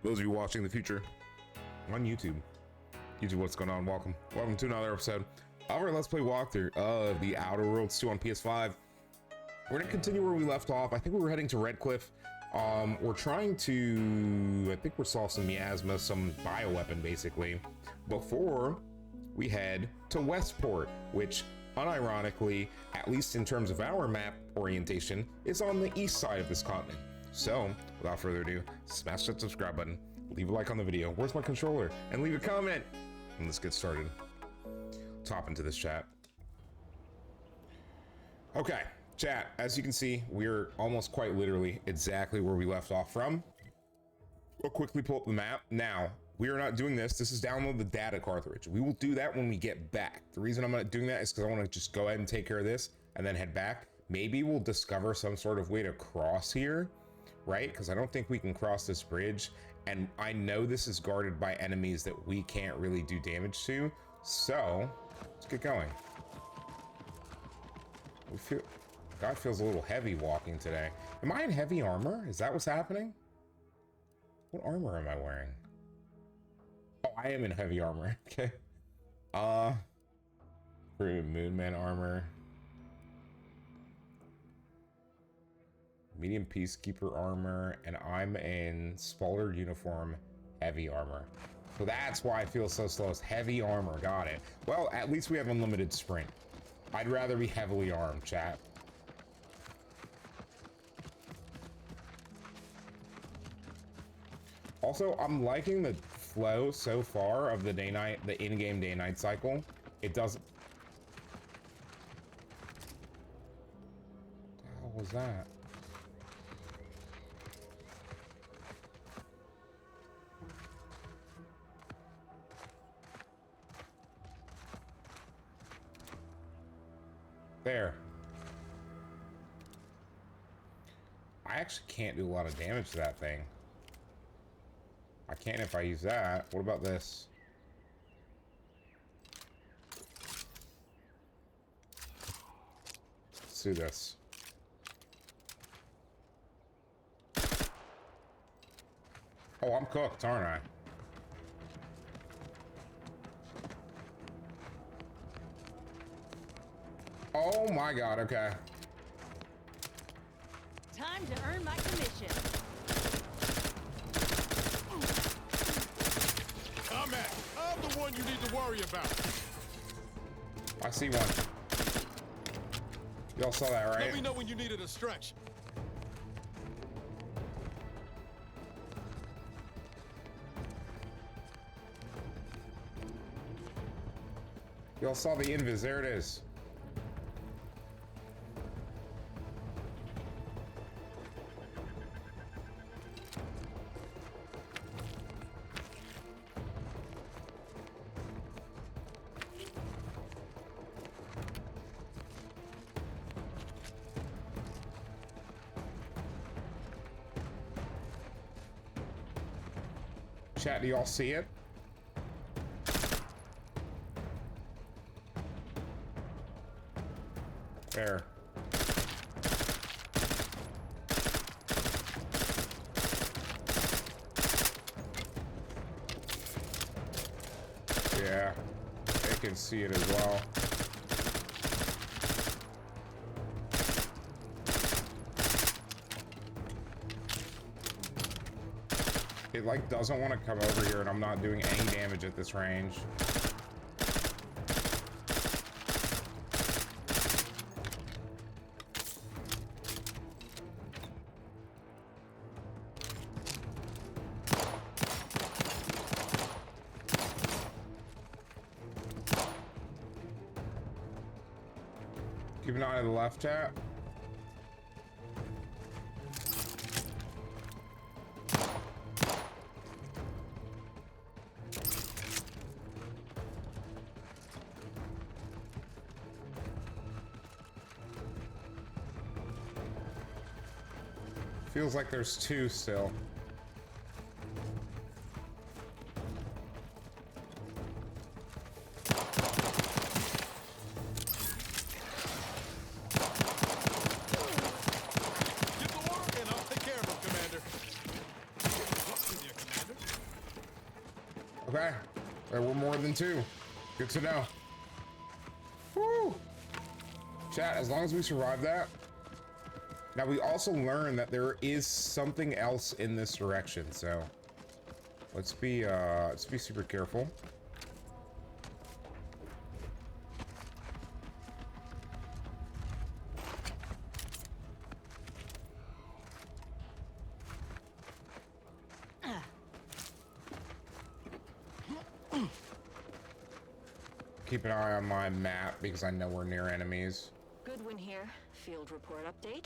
those of you watching in the future on YouTube. What's going on? Welcome to another episode of our Let's Play walkthrough of The Outer Worlds 2 on PS5. We're gonna continue where we left off. I think we were heading to Redcliffe. We're trying to, I think we're solve some miasma, some bioweapon basically, before we head to Westport, which unironically, at least in terms of our map orientation, is on the east side of this continent. So, without further ado, smash that subscribe button, leave a like on the video, where's my controller, and leave a comment, and let's get started. Let's hop into this chat. Okay, chat, as you can see, we're almost quite literally exactly where we left off from. We'll quickly pull up the map. Now, we are not doing this. This is download the data cartridge. We will do that when we get back. The reason I'm not doing that is because I want to just go ahead and take care of this and then head back. Maybe we'll discover some sort of way to cross here, right? Because I don't think we can cross this bridge. And I know this is guarded by enemies that we can't really do damage to. So let's get going. God feels a little heavy walking today. Am I in heavy armor? Is that what's happening? What armor am I wearing? Oh, I am in heavy armor. Okay. Moonman armor. Medium peacekeeper armor, and I'm in Spallard uniform, heavy armor. So that's why I feel so slow. It's heavy armor. Got it. Well, at least we have unlimited sprint. I'd rather be heavily armed, chat. Also, I'm liking the flow so far of the day-night, the in-game day-night cycle. It doesn't. What the hell was that? There. I actually can't do a lot of damage to that thing. I can if I use that. What about this? Let's do this. Oh, I'm cooked, aren't I? Oh my god, okay. Time to earn my commission. I'm the one you need to worry about. I see one. Y'all saw that, right? Let me know when you needed a stretch. Y'all saw the invis, there it is. Chat, do y'all see it? There. Yeah, they can see it as well. It like doesn't want to come over here, and I'm not doing any damage at this range. Keep an eye on the left, chat. Feels like there's two still. Give the order and I'll take care of him, Commander. Here, Commander. Okay. There were more than 2. Good to know. Woo! Chat, as long as we survive that. Now, we also learned that there is something else in this direction, so let's be super careful. Keep an eye on my map because I know we're near enemies. Goodwin here. Field report update.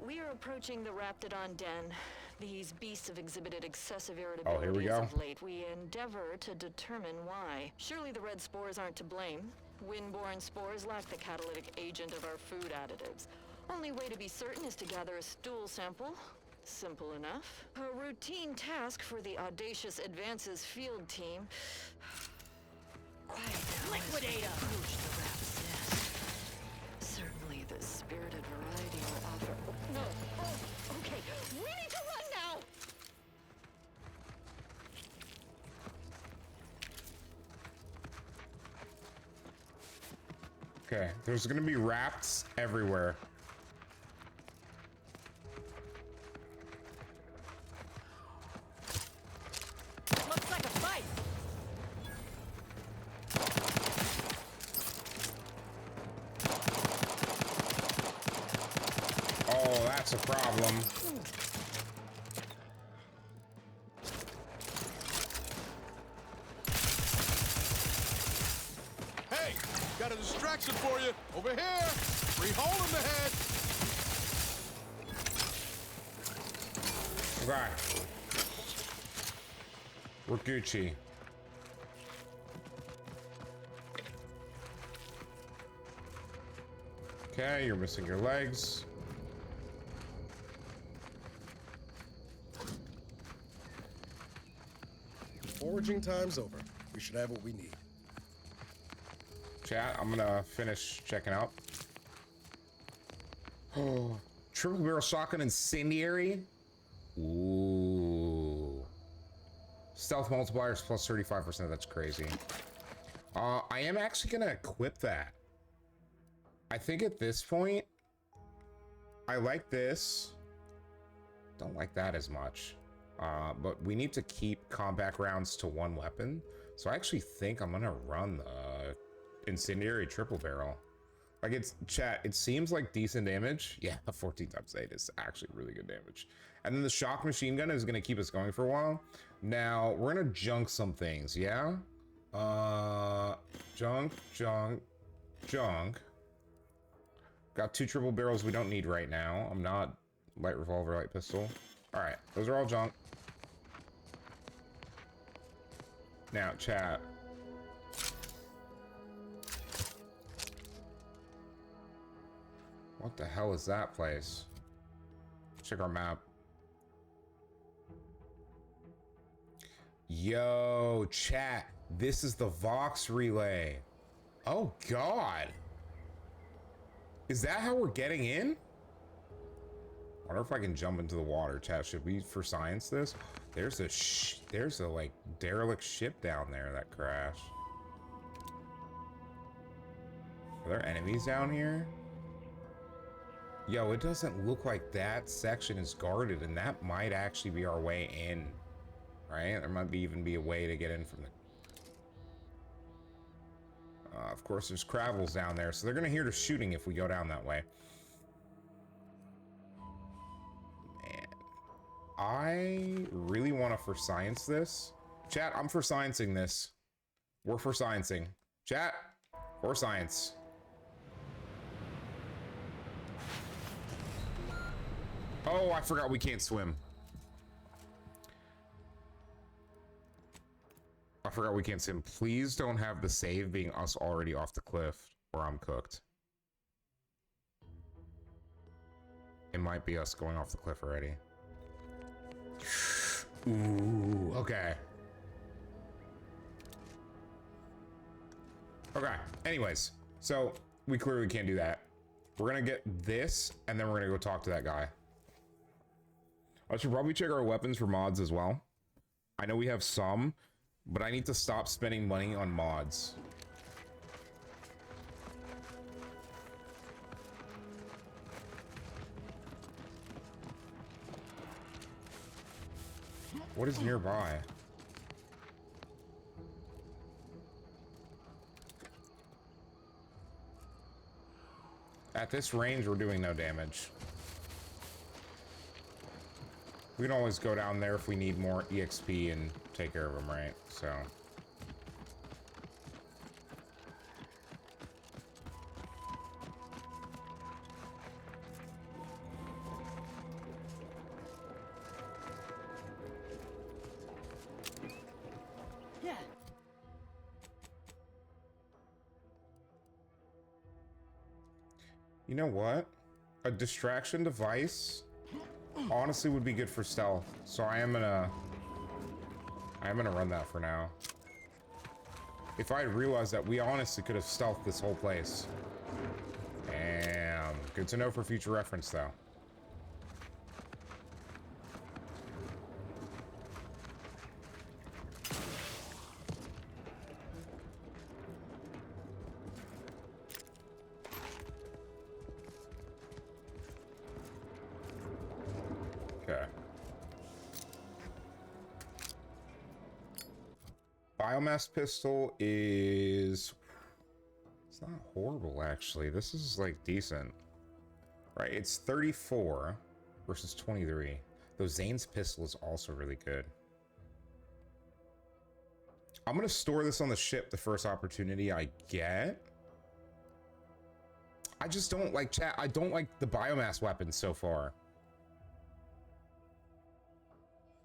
We are approaching the Raptidon den. These beasts have exhibited excessive irritability here we as go. of late. We endeavor to determine why. Surely the red spores aren't to blame. Wind-borne spores lack the catalytic agent of our food additives. Only way to be certain is to gather a stool sample. Simple enough. A routine task for the audacious advances field team. Quiet now. Liquidate 'em. Approach the rat's nest. Certainly the spirited variety will offer. No. Oh, okay. We need to run now. Okay, there's gonna be rats everywhere. Looks like a fight. Oh, that's a problem. Hey, got a distraction for you. Over here. Free hole in the head. Okay. We're Gucci. Okay, you're missing your legs. Foraging time's over. We should have what we need. Chat, I'm gonna finish checking out. Oh, triple barrel shotgun incendiary. Ooh. Stealth multipliers plus 35%. That's crazy. I am actually gonna equip that. I think at this point, I like this. Don't like that as much. But we need to keep combat rounds to 1 weapon. So I actually think I'm gonna run the incendiary triple barrel. Like, it's chat, it seems like decent damage. Yeah, 14 times 8 is actually really good damage. And then the shock machine gun is gonna keep us going for a while. Now we're gonna junk some things, yeah? Junk. Got 2 triple barrels we don't need right now. I'm not light revolver, light pistol. All right, those are all junk. Now, chat. What the hell is that place? Check our map. Yo, chat. This is the Vox relay. Oh, God. Is that how we're getting in? I wonder if I can jump into the water, chat. Should we for science this? There's a like derelict ship down there that crashed. Are there enemies down here? Yo, it doesn't look like that section is guarded, and that might actually be our way in, right? There might even be a way to get in from the... of course, there's Cravels down there, so they're gonna hear the shooting if we go down that way. Man, I really want to for science this. Chat, I'm for sciencing this. We're for sciencing. Chat, for science. Oh, I forgot we can't swim. I forgot we can't swim. Please don't have the save being us already off the cliff or I'm cooked. It might be us going off the cliff already. Ooh, okay. Okay, anyways. So, we clearly can't do that. We're gonna get this, and then we're gonna go talk to that guy. I should probably check our weapons for mods as well. I know we have some. But I need to stop spending money on mods. What is nearby? At this range, we're doing no damage. We can always go down there if we need more EXP and take care of them, right? So... Yeah. You know what? A distraction device honestly would be good for stealth. So I am gonna run that for now. If I had realized that, we honestly could have stealthed this whole place. Damn. Good to know for future reference though. Okay. Biomass pistol is... It's not horrible, actually. This is, like, decent. Right, it's 34 versus 23. Though Zane's pistol is also really good. I'm gonna store this on the ship the first opportunity I get. I just don't like, chat, I don't like the biomass weapons so far.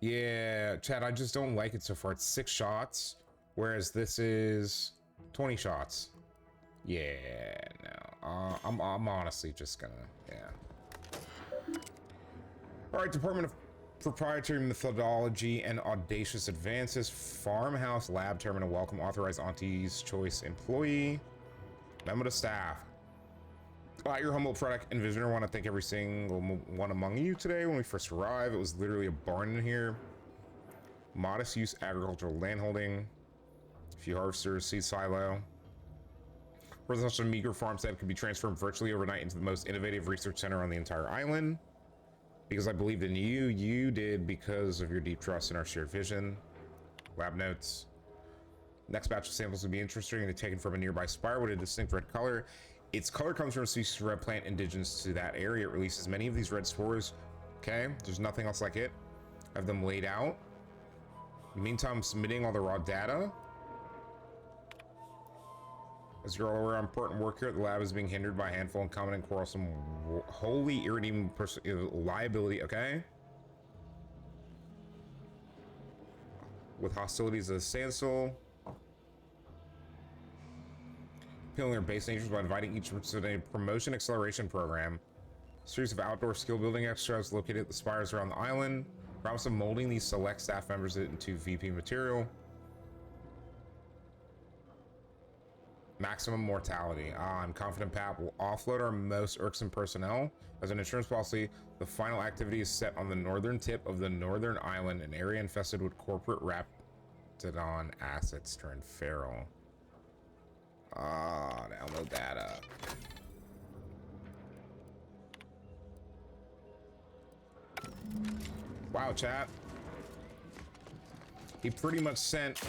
Yeah, Chad, I just don't like it so far. It's 6 shots, whereas this is 20 shots. Yeah, no. I'm honestly just gonna, yeah. All right, Department of Proprietary Methodology and Audacious Advances, Farmhouse Lab Terminal. Welcome, authorized Auntie's Choice employee. Member of staff. Your humble product envisioner. Want to thank every single one among you today. When we first arrived, it was literally a barn in here. Modest use agricultural landholding. A few harvesters, seed silo. Residential meager farmstead could be transformed virtually overnight into the most innovative research center on the entire island. Because I believed in you, you did because of your deep trust in our shared vision. Lab notes. Next batch of samples would be interesting and taken from a nearby spire with a distinct red color. Its color comes from a species of red plant indigenous to that area. It releases many of these red spores. Okay, there's nothing else like it. I have them laid out. In the meantime, I'm submitting all the raw data. As you're all aware, important work here at the lab is being hindered by a handful of uncommon and quarrelsome, wholly irritating liability. Okay. With hostilities at a standstill. Appealing their base natures by inviting each to a promotion acceleration program. A series of outdoor skill building extras located at the spires around the island. Promise of molding these select staff members into VP material. Maximum mortality. I'm confident PAP will offload our most irksome personnel. As an insurance policy, the final activity is set on the northern tip of the northern island, an area infested with corporate raptidon assets turned feral. Download data. Wow, chat. He pretty much sent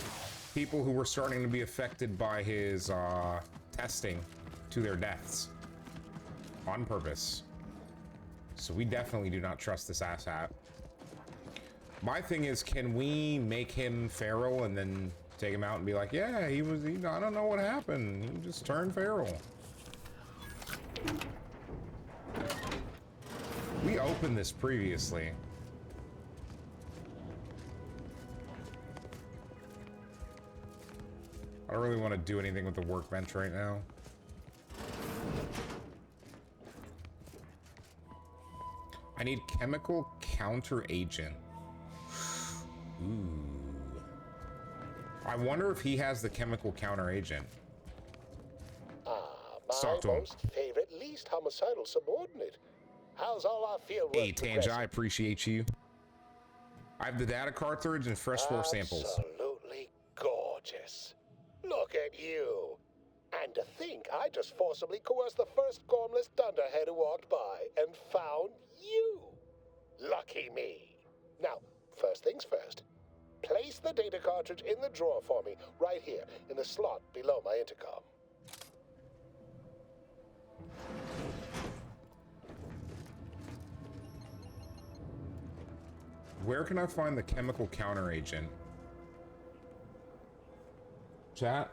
people who were starting to be affected by his testing to their deaths on purpose. So we definitely do not trust this asshat. My thing is, can we make him feral and then take him out and be like, yeah, I don't know what happened. He just turned feral. We opened this previously. I don't really want to do anything with the workbench right now. I need chemical counter agent. Ooh. I wonder if he has the chemical counter agent. My most favorite, least homicidal subordinate. How's all our field work? Hey, Tange, I appreciate you. I have the data cartridge and fresh spore samples. Absolutely gorgeous. Look at you. And to think I just forcibly coerced the first gormless dunderhead who walked by and found you. Lucky me. Now, first things first. Place the data cartridge in the drawer for me, right here, in the slot below my intercom. Where can I find the chemical counter agent? Chat?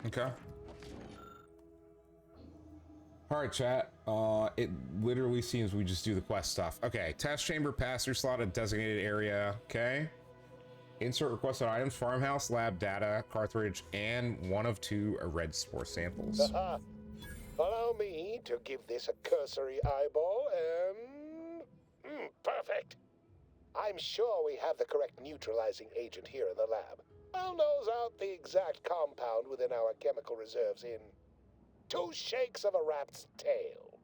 Okay. All right, chat. It literally seems we just do the quest stuff. Okay, test chamber, pass-through slot, a designated area. Okay. Insert requested items, farmhouse, lab data, cartridge, and 1 of 2 red spore samples. Allow me to give this a cursory eyeball and... perfect. I'm sure we have the correct neutralizing agent here in the lab. I'll nose out the exact compound within our chemical reserves in 2 shakes of a rat's tail.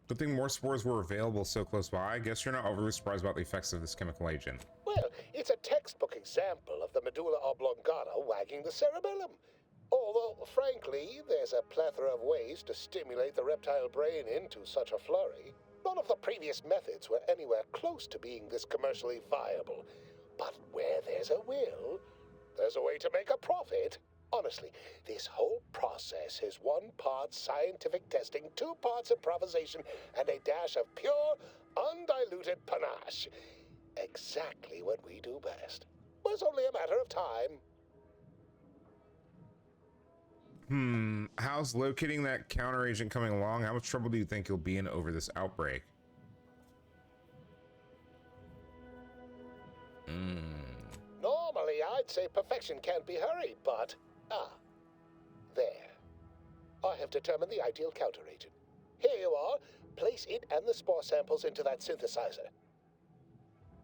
Good thing more spores were available so close by. I guess you're not overly surprised about the effects of this chemical agent. Well, it's a textbook example of the medulla oblongata wagging the cerebellum. Although, frankly, there's a plethora of ways to stimulate the reptile brain into such a flurry. None of the previous methods were anywhere close to being this commercially viable. But where there's a will, there's a way to make a profit. Honestly, this whole process is 1 part scientific testing, 2 parts improvisation, and a dash of pure, undiluted panache. Exactly what we do best. Was only a matter of time. How's locating that counter agent coming along? How much trouble do you think you'll be in over this outbreak? Normally, I'd say perfection can't be hurried, but... there. I have determined the ideal counteragent. Here you are. Place it and the spore samples into that synthesizer.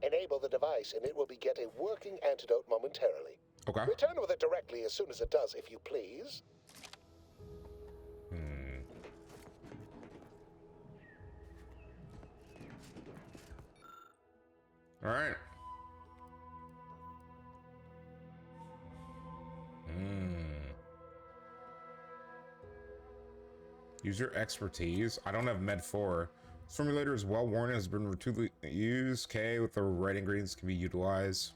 Enable the device, and it will beget a working antidote momentarily. Okay. Return with it directly as soon as it does, if you please. All right. Use your expertise. I don't have med 4. This formulator is well worn and has been routinely used. Okay, with the right ingredients can be utilized.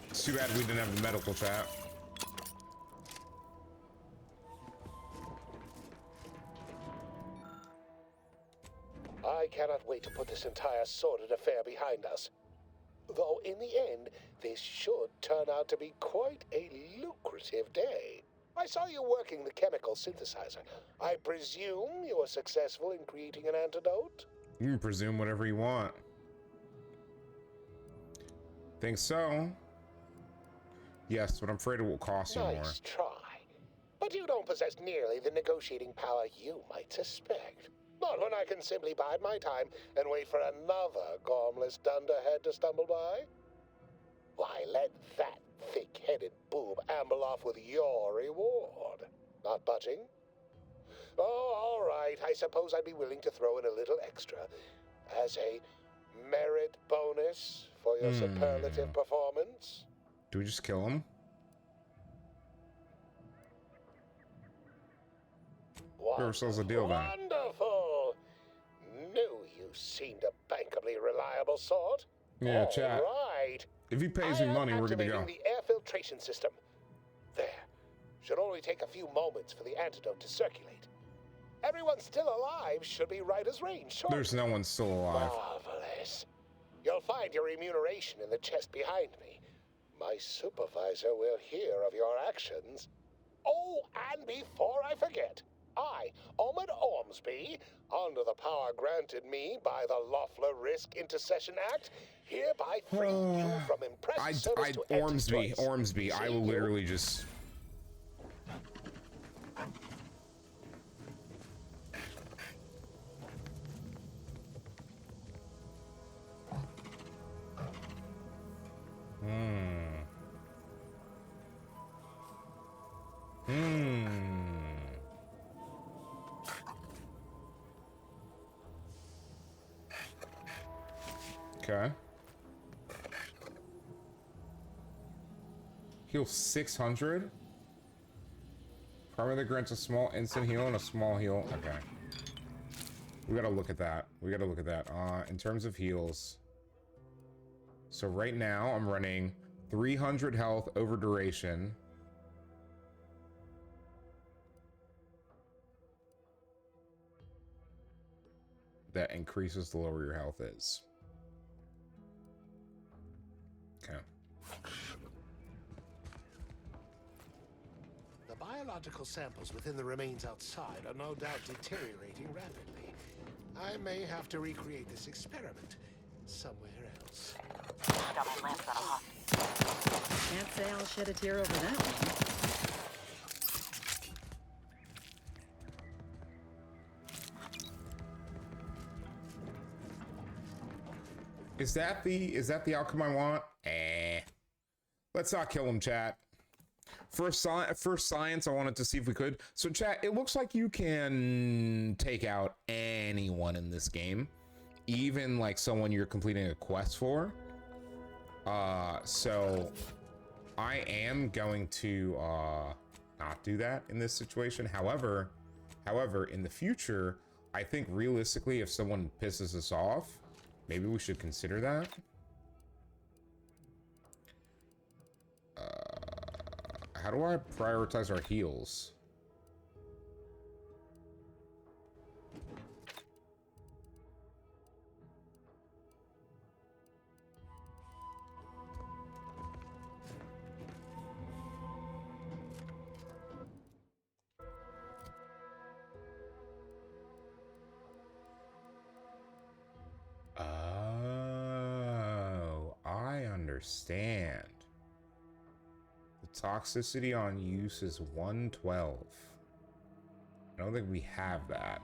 It's too bad we didn't have the medical chat. I cannot wait to put this entire sordid affair behind us. Though in the end, this should turn out to be quite a lucrative day. I saw you working the chemical synthesizer. I presume you were successful in creating an antidote? You can presume whatever you want. Think so? Yes, but I'm afraid it will cost you more. Nice try. But you don't possess nearly the negotiating power you might suspect. Not when I can simply bide my time and wait for another gormless dunderhead to stumble by. Why, let that thick-headed boob amble off with your reward. Not budging? Oh, all right. I suppose I'd be willing to throw in a little extra as a merit bonus for your superlative performance. Do we just kill him? Give ourselves a deal then. Wonderful! Knew you seemed a bankably reliable sort. Yeah, chat. Right. If he pays me money, we're good to go. Activating the air filtration system. There. Should only take a few moments for the antidote to circulate. Everyone still alive should be right as rain, sure. There's no one still alive. Marvelous. You'll find your remuneration in the chest behind me. My supervisor will hear of your actions. Oh, and before I forget, I, Omid Ormsby, under the power granted me by the Loeffler Risk Intercession Act, hereby free you from impressive service to Ormsby, anti-droids. I will literally just... Okay. Heal 600. Probably grants a small instant heal and a small heal. Okay. We gotta look at that. We gotta look at that. In terms of heals. So right now I'm running 300 health over duration. That increases the lower your health is. Okay. The biological samples within the remains outside are no doubt deteriorating rapidly. I may have to recreate this experiment somewhere else. Double lamps on a hostage. Can't say I'll shed a tear over that one. Is that the outcome I want? Let's not kill him, chat. First science, I wanted to see if we could. So chat, it looks like you can take out anyone in this game, even like someone you're completing a quest for. So I am going to not do that in this situation. However, in the future, I think realistically, if someone pisses us off, maybe we should consider that. How do I prioritize our heals? Oh, I understand. The toxicity on use is 112. I don't think we have that.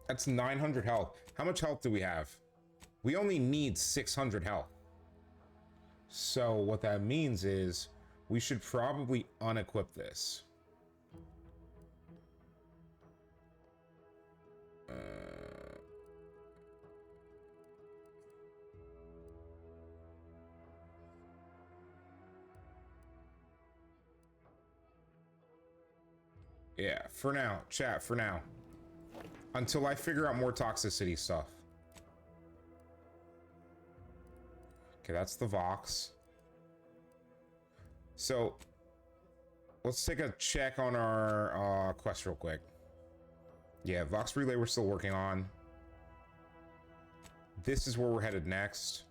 That's 900 health. How much health do we have? We only need 600 health. So what that means is we should probably unequip this. Yeah, for now, chat, for now. Until I figure out more toxicity stuff. Okay, that's the Vox. So, let's take a check on our quest real quick. Yeah, Vox Relay we're still working on. This is where we're headed next.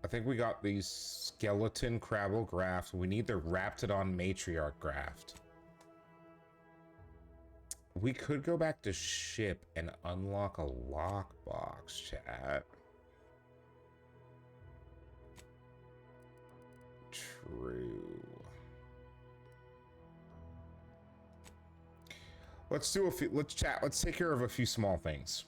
I think we got these skeleton crabble grafts. We need the Raptidon matriarch graft. We could go back to ship and unlock a lockbox, chat. True. Let's do a few, let's take care of a few small things.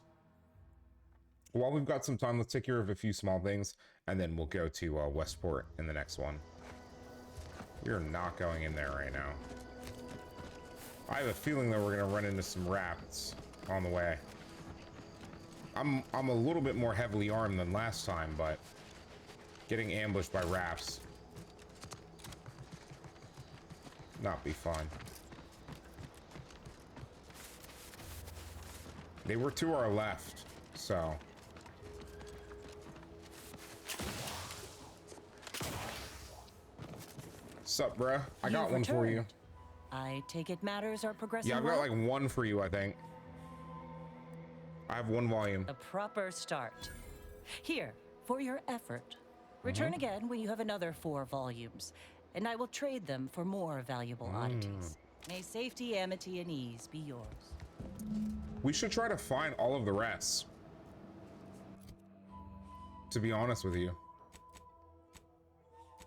While we've got some time, let's take care of a few small things, and then we'll go to Westport in the next one. We are not going in there right now. I have a feeling that we're gonna run into some rats on the way. I'm a little bit more heavily armed than last time, but getting ambushed by rats not be fun. They were to our left, so. Sup, bruh? I got one for you. I take it matters are progressing Yeah, I've got like one for you, I think. I have one volume. a proper start. Here, for your effort. Return again when you have another 4 volumes, and I will trade them for more valuable oddities. May safety, amity, and ease be yours. We should try to find all of the rest. To be honest with you.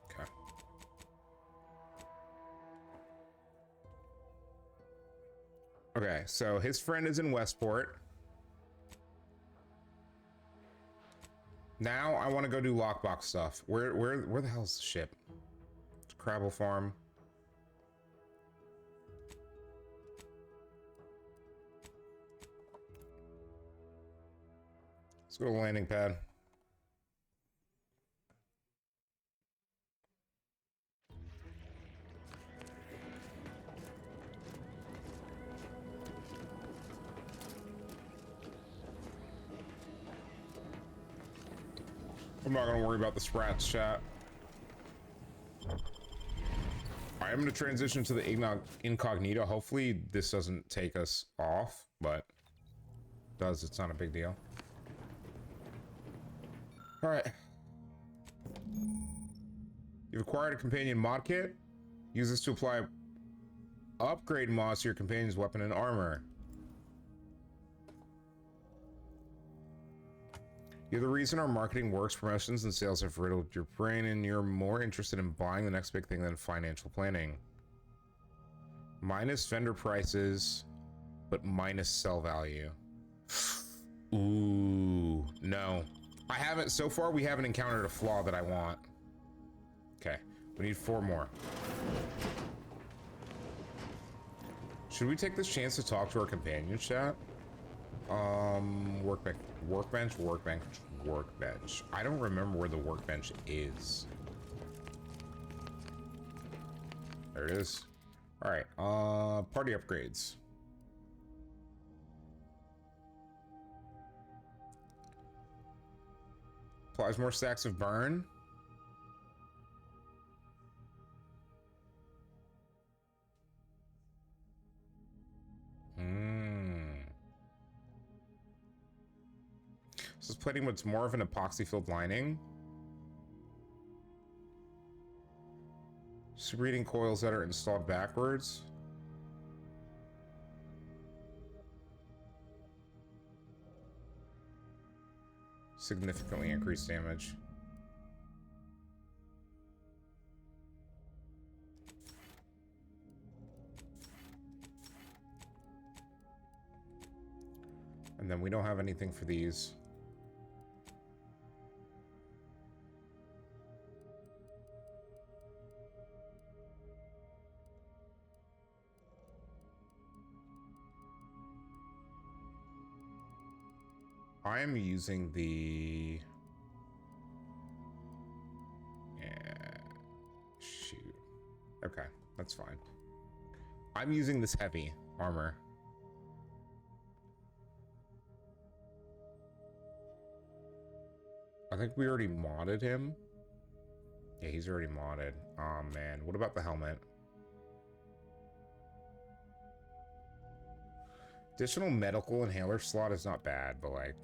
Okay. Okay, so his friend is in Westport. Now I want to go do lockbox stuff. Where the hell's the ship? Crabble Farm. go to landing pad. I'm not gonna worry about the sprats, chat. I'm gonna transition to the incognito. Hopefully this doesn't take us off, but it does, it's not a big deal. All right. You've acquired a companion mod kit. Use this to apply upgrade mods to your companion's weapon and armor. You're the reason our marketing works. Promotions and sales have riddled your brain, and you're more interested in buying the next big thing than financial planning. Minus vendor prices, but minus sell value. Ooh, no. I haven't, so far we haven't encountered a flaw that I want. Okay, we need 4 more. Should we take this chance to talk to our companion, chat? Workbench. I don't remember where the workbench is. There it is. All right, party upgrades. Applies more stacks of burn. This is plating what's more of an epoxy-filled lining. Secreting coils that are installed backwards. Significantly increased damage. And then we don't have anything for these. I am using the... Yeah, shoot. Okay, that's fine. I'm using this heavy armor. I think we already modded him. Yeah, he's already modded. Oh man, what about the helmet? Additional medical inhaler slot is not bad, but like...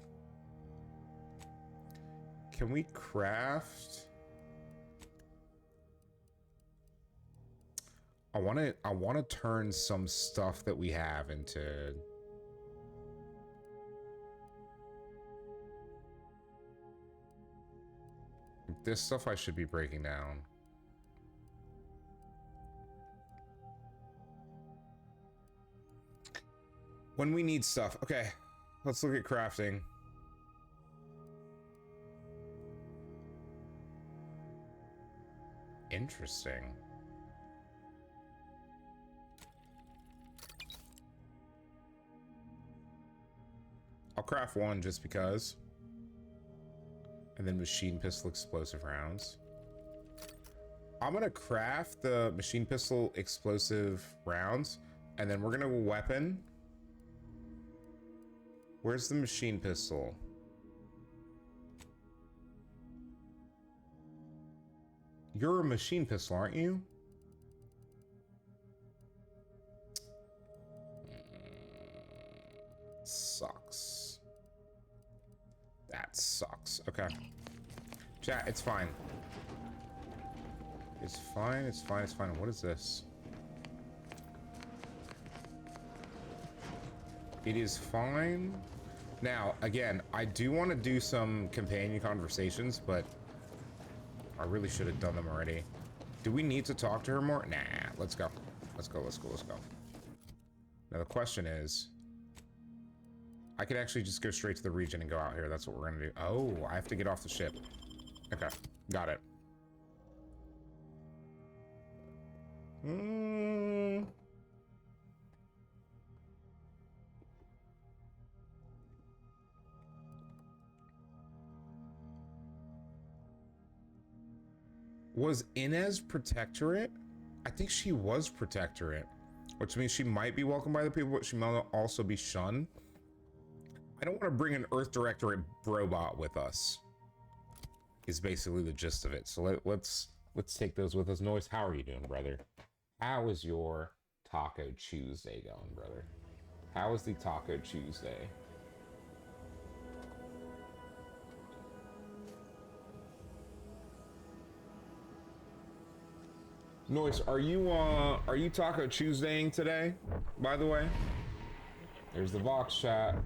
Can we craft? I want to turn some stuff that we have into this stuff I should be breaking down. When we need stuff. Okay, let's look at crafting. Interesting. I'll craft one just because. And then machine pistol explosive rounds. I'm gonna craft the machine pistol explosive rounds, and then we're gonna weapon. Where's the machine pistol? You're a machine pistol, aren't you? Sucks. That sucks. Okay. Chat, it's fine. It's fine, it's fine, it's fine. What is this? It is fine. Now, again, I do want to do some companion conversations, but I really should have done them already. Do we need to talk to her more? Nah, let's go. Let's go, let's go, let's go. Now the question is, I could actually just go straight to the region and go out here. That's what we're gonna do. Oh, I have to get off the ship. Okay, got it. Was Inez Protectorate? I think she was Protectorate, which means she might be welcomed by the people, but she might also be shunned. I don't want to bring an Earth Directorate robot with us, is basically the gist of it. So let's take those with us. Noise, how are you doing, brother? How is your Taco Tuesday going, brother? How is the Taco Tuesday? Noise, are you Taco Tuesdaying today, by the way? There's the Vox chat.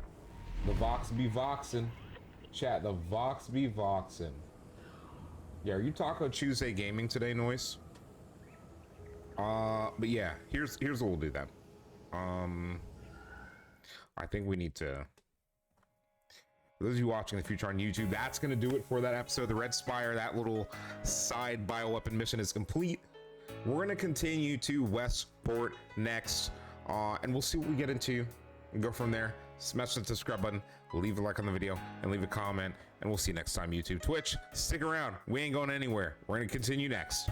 The Vox be voxing. Chat, the Vox be voxing. Yeah, are you Taco Tuesday gaming today, Noise? But yeah, here's what we'll do then. I think we need to, for those of you watching in the future on YouTube, that's gonna do it for that episode. The Red Spire, that little side bioweapon mission is complete. We're gonna continue to Westport next, and we'll see what we get into and go from there. Smash the subscribe button, leave a like on the video, and leave a comment, and we'll see you next time, YouTube. Twitch, stick around. We ain't going anywhere. We're gonna continue next.